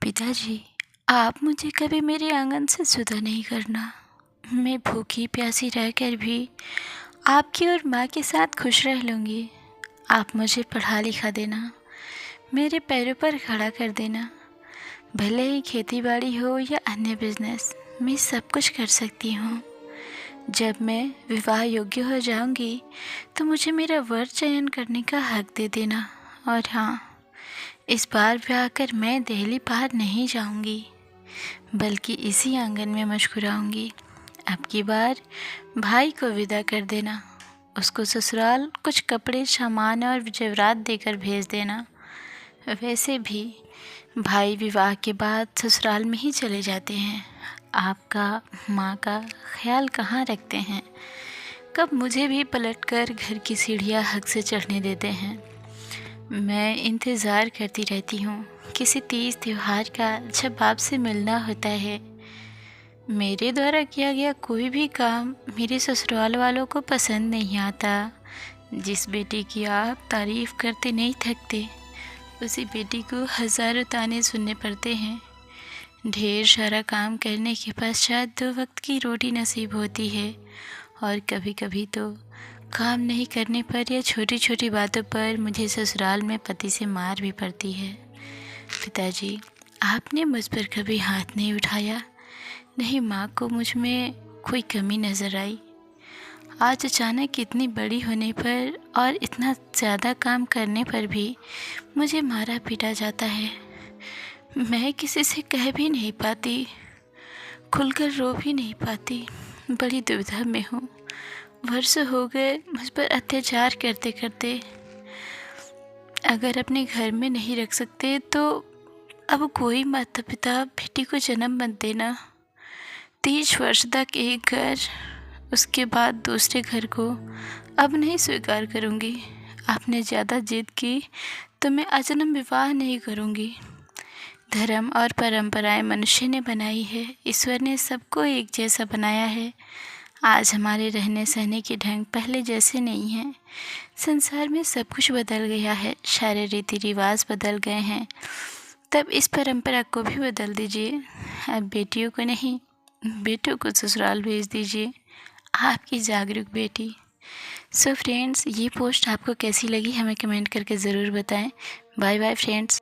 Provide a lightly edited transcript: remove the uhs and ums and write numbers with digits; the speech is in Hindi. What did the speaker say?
पिताजी, आप मुझे कभी मेरे आंगन से जुदा नहीं करना। मैं भूखी प्यासी रहकर भी आपकी और माँ के साथ खुश रह लूँगी। आप मुझे पढ़ा लिखा देना, मेरे पैरों पर खड़ा कर देना। भले ही खेती बाड़ी हो या अन्य बिजनेस, मैं सब कुछ कर सकती हूँ। जब मैं विवाह योग्य हो जाऊँगी तो मुझे मेरा वर चयन करने का हक दे देना। और हाँ, इस बार ब्याह कर मैं दिल्ली पार नहीं जाऊंगी, बल्कि इसी आंगन में मुस्कुराऊंगी। अब की बार भाई को विदा कर देना, उसको ससुराल कुछ कपड़े सामान और जेवरात देकर भेज देना। वैसे भी भाई विवाह के बाद ससुराल में ही चले जाते हैं। आपका माँ का ख्याल कहाँ रखते हैं? कब मुझे भी पलटकर घर की सीढ़ियाँ हक से चढ़ने देते हैं। मैं इंतज़ार करती रहती हूँ किसी तीज त्योहार का, जब आपसे मिलना होता है। मेरे द्वारा किया गया कोई भी काम मेरे ससुराल वालों को पसंद नहीं आता। जिस बेटी की आप तारीफ़ करते नहीं थकते, उसी बेटी को हज़ारों ताने सुनने पड़ते हैं। ढेर सारा काम करने के पश्चात 2 वक्त की रोटी नसीब होती है, और कभी कभी तो काम नहीं करने पर या छोटी छोटी बातों पर मुझे ससुराल में पति से मार भी पड़ती है। पिताजी, आपने मुझ पर कभी हाथ नहीं उठाया, नहीं माँ को मुझ में कोई कमी नज़र आई। आज अचानक इतनी बड़ी होने पर और इतना ज़्यादा काम करने पर भी मुझे मारा पीटा जाता है। मैं किसी से कह भी नहीं पाती, खुलकर रो भी नहीं पाती। बड़ी दुविधा में हूँ। वर्षों हो गए मुझ पर अत्याचार करते करते। अगर अपने घर में नहीं रख सकते तो अब कोई माता पिता बेटी को जन्म मत देना। 30 वर्ष तक एक घर, उसके बाद दूसरे घर को अब नहीं स्वीकार करूँगी। आपने ज़्यादा जिद की तो मैं अजन्म विवाह नहीं करूँगी। धर्म और परंपराएं मनुष्य ने बनाई है, ईश्वर ने सबको एक जैसा बनाया है। आज हमारे रहने सहने के ढंग पहले जैसे नहीं हैं। संसार में सब कुछ बदल गया है, सारे रीति रिवाज बदल गए हैं। तब इस परंपरा को भी बदल दीजिए। अब बेटियों को नहीं, बेटों को ससुराल भेज दीजिए। आपकी जागरूक बेटी। सो फ्रेंड्स, ये पोस्ट आपको कैसी लगी हमें कमेंट करके ज़रूर बताएं। Bye bye friends.